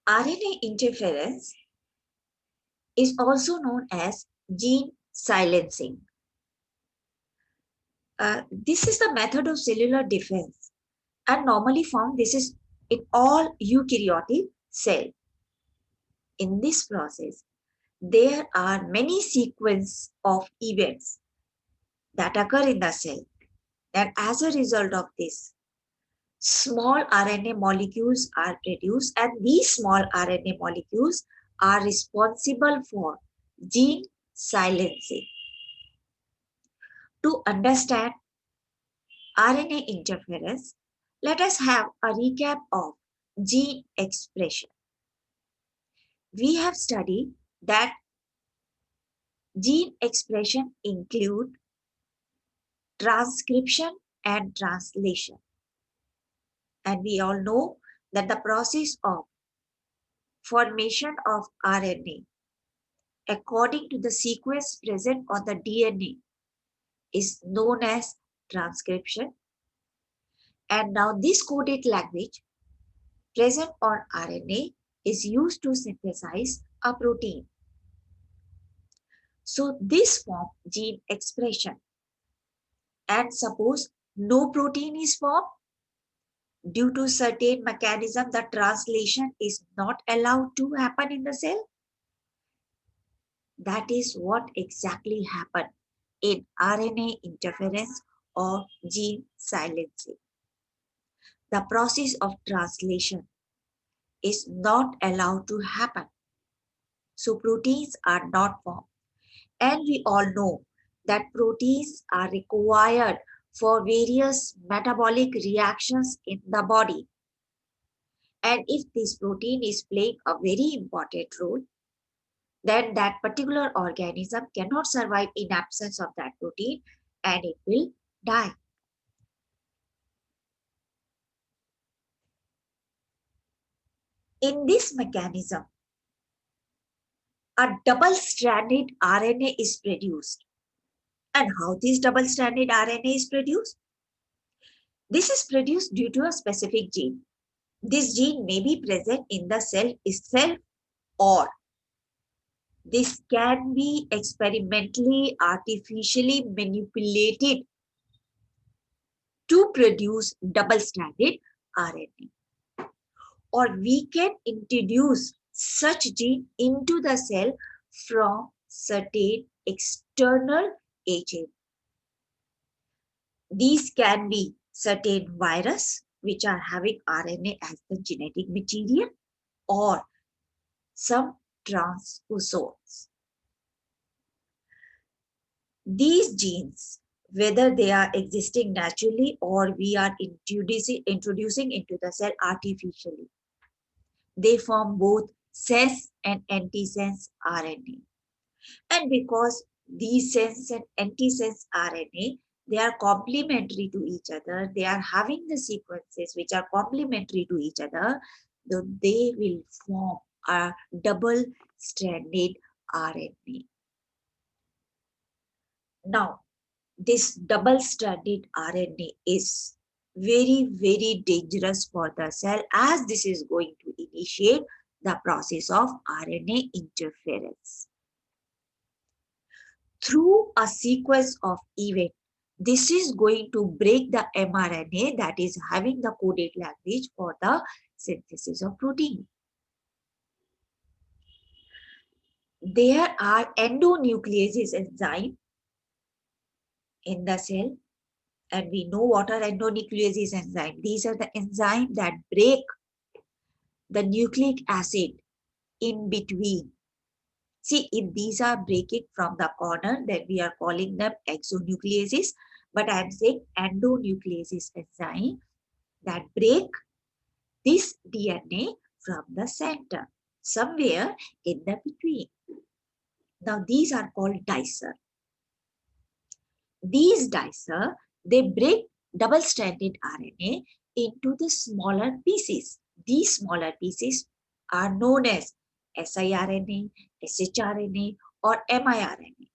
RNA interference is also known as gene silencing. This is the method of cellular defense and normally found this is in all eukaryotic cell. In this process, there are many sequence of events that occur in the cell, and as a result of this, small RNA molecules are produced, and these small RNA molecules are responsible for gene silencing. To understand RNA interference, let us have a recap of gene expression. We have studied that gene expression include transcription and translation. And we all know that the process of formation of RNA according to the sequence present on the DNA is known as transcription. And now this coded language present on RNA is used to synthesize a protein. So this form gene expression. And suppose no protein is formed, due to certain mechanism, the translation is not allowed to happen in the cell. That is what exactly happened in RNA interference or gene silencing. The process of translation is not allowed to happen. So proteins are not formed. And we all know that proteins are required for various metabolic reactions in the body. And if this protein is playing a very important role, then that particular organism cannot survive in absence of that protein and it will die. In this mechanism, a double-stranded RNA is produced. And how this double-stranded RNA is produced? This is produced due to a specific gene. This gene may be present in the cell itself, or this can be experimentally, artificially manipulated to produce double-stranded RNA. Or we can introduce such gene into the cell from certain external agent. These can be certain virus which are having RNA as the genetic material, or some transposons. These genes, whether they are existing naturally or we are introducing into the cell artificially, they form both sense and antisense RNA. And because these sense and antisense RNA, they are complementary to each other, they are having the sequences which are complementary to each other, so they will form a double-stranded RNA. Now, this double-stranded RNA is very, very dangerous for the cell, as this is going to initiate the process of RNA interference. Through a sequence of events, this is going to break the mRNA that is having the coded language for the synthesis of protein. There are endonucleases enzyme in the cell, and we know what are endonucleases enzyme. These are the enzymes that break the nucleic acid in between. See, if these are breaking from the corner, then we are calling them exonucleases. But I am saying endonucleases enzyme that break this DNA from the center, somewhere in the between. Now, these are called dicer. These dicer, they break double-stranded RNA into the smaller pieces. These smaller pieces are known as siRNA, shRNA, or miRNA.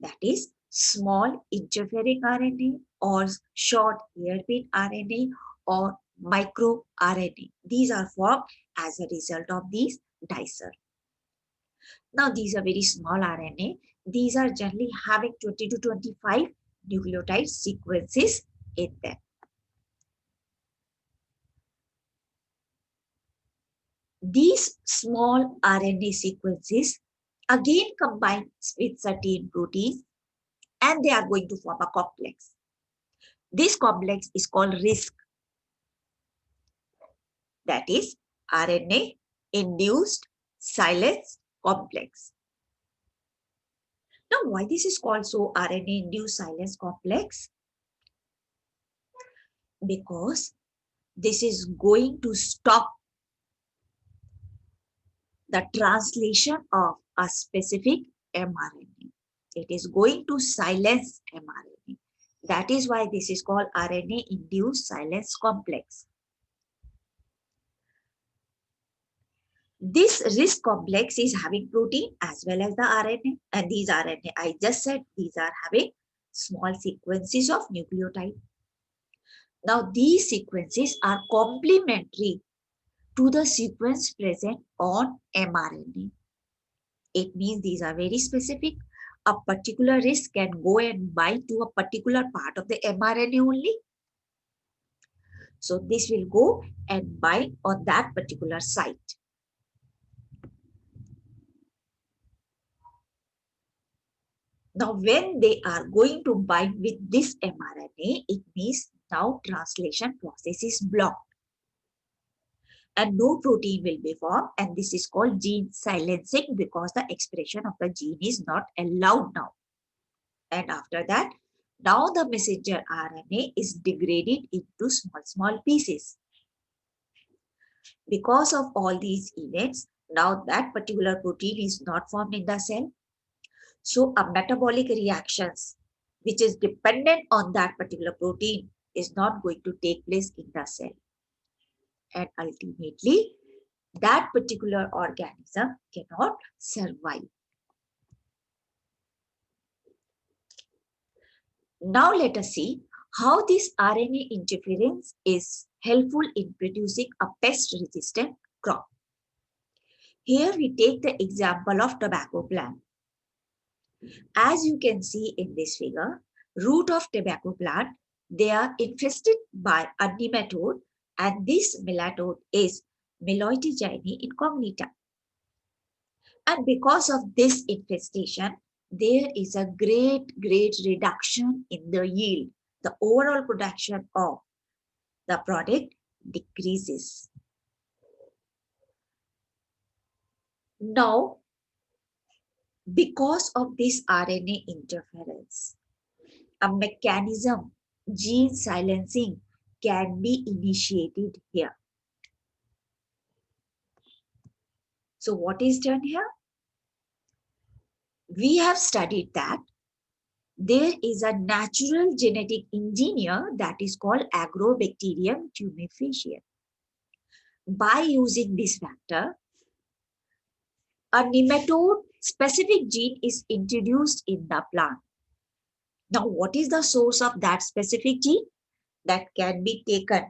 That is small interfering RNA or short hairpin RNA or microRNA. These are formed as a result of these dicer. Now, these are very small RNA. These are generally having 20 to 25 nucleotide sequences in them. These small RNA sequences again combine with certain proteins and they are going to form a complex. This complex is called RISC. That is RNA induced silence complex. Now, why this is called so RNA induced silence complex? Because this is going to stop the translation of a specific mRNA. It is going to silence mRNA. That is why this is called RNA induced silence complex. This RISC complex is having protein as well as the RNA, and these RNA, I just said, these are having small sequences of nucleotide. Now, these sequences are complementary to the sequence present on mRNA. It means these are very specific. A particular RISC can go and bind to a particular part of the mRNA only. So, this will go and bind on that particular site. Now, when they are going to bind with this mRNA, it means now translation process is blocked and no protein will be formed, and this is called gene silencing because the expression of the gene is not allowed now. And after that, now the messenger RNA is degraded into small pieces. Because of all these events, now that particular protein is not formed in the cell. So a metabolic reactions which is dependent on that particular protein is not going to take place in the cell. And ultimately, that particular organism cannot survive. Now let us see how this RNA interference is helpful in producing a pest-resistant crop. Here we take the example of tobacco plant. As you can see in this figure, root of tobacco plant, they are infested by a nematode, and this nematode is Meloitigine incognita. And because of this infestation, there is a great reduction in the yield. The overall production of the product decreases. Now, because of this RNA interference, a mechanism, gene silencing, can be initiated here. So what is done here? We have studied that there is a natural genetic engineer that is called Agrobacterium tumefacium. By using this factor, a nematode specific gene is introduced in the plant. Now, what is the source of that specific gene? That can be taken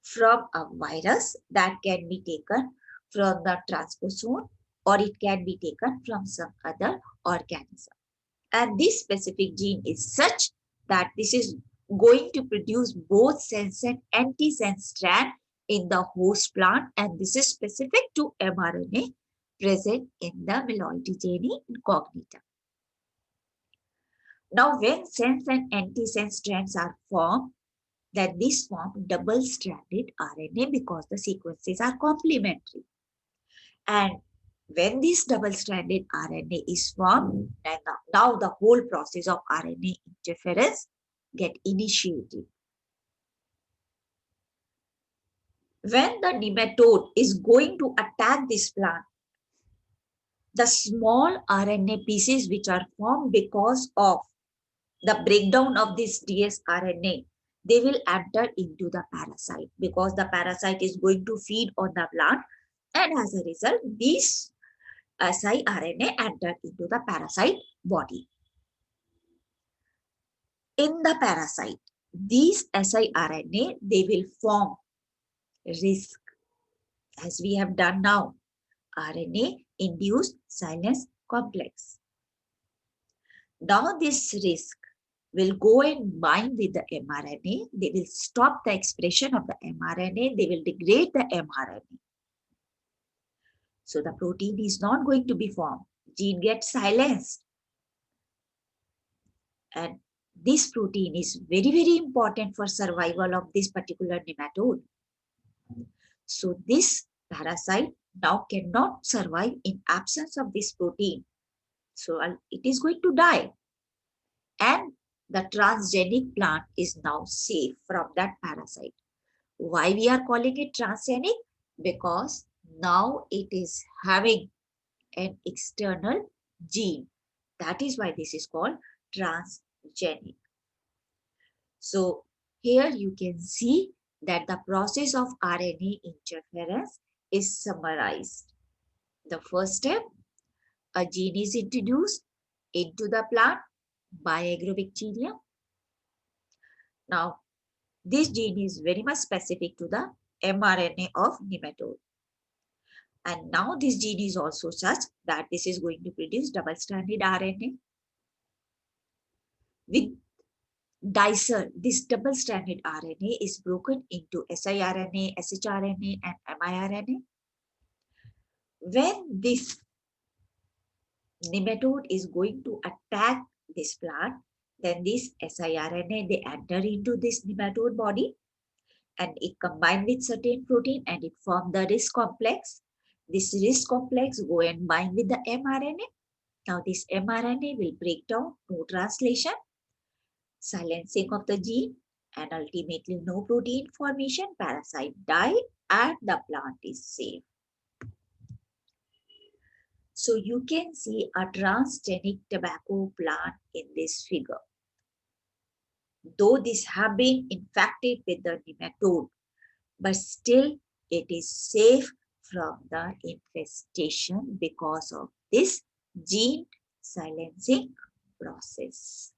from a virus, that can be taken from the transposon, or it can be taken from some other organism. And this specific gene is such that this is going to produce both sense and antisense strand in the host plant, and this is specific to mRNA present in the Meloitigine incognita. Now, when sense and antisense strands are formed, then this form double-stranded RNA because the sequences are complementary. And when this double-stranded RNA is formed, then now the whole process of RNA interference get initiated. When the nematode is going to attack this plant, the small RNA pieces which are formed because of the breakdown of this dsRNA, they will enter into the parasite because the parasite is going to feed on the plant, and as a result, these siRNA enter into the parasite body. In the parasite, these siRNA, they will form risk, as we have done now, RNA-induced silence complex. Now this risk will go and bind with the mRNA. They will stop the expression of the mRNA. They will degrade the mRNA. So the protein is not going to be formed. Gene gets silenced. And this protein is very, very important for survival of this particular nematode. So this parasite now cannot survive in absence of this protein. So it is going to die. And the transgenic plant is now safe from that parasite. Why we are calling it transgenic? Because now it is having an external gene. That is why this is called transgenic. So here you can see that the process of RNA interference is summarized. The first step, a gene is introduced into the plant by agrobacterium. Now, this gene is very much specific to the mRNA of nematode. And now this gene is also such that this is going to produce double-stranded RNA. With dicer, this double-stranded RNA is broken into siRNA, shRNA, and miRNA. When this nematode is going to attack this plant, then this siRNA, they enter into this nematode body and it combine with certain protein and it form the RISC complex. This RISC complex go and bind with the mRNA. Now this mRNA will break down, no translation, silencing of the gene, and ultimately no protein formation, parasite die, and the plant is safe. So you can see a transgenic tobacco plant in this figure. Though this have been infected with the nematode, but still it is safe from the infestation because of this gene silencing process.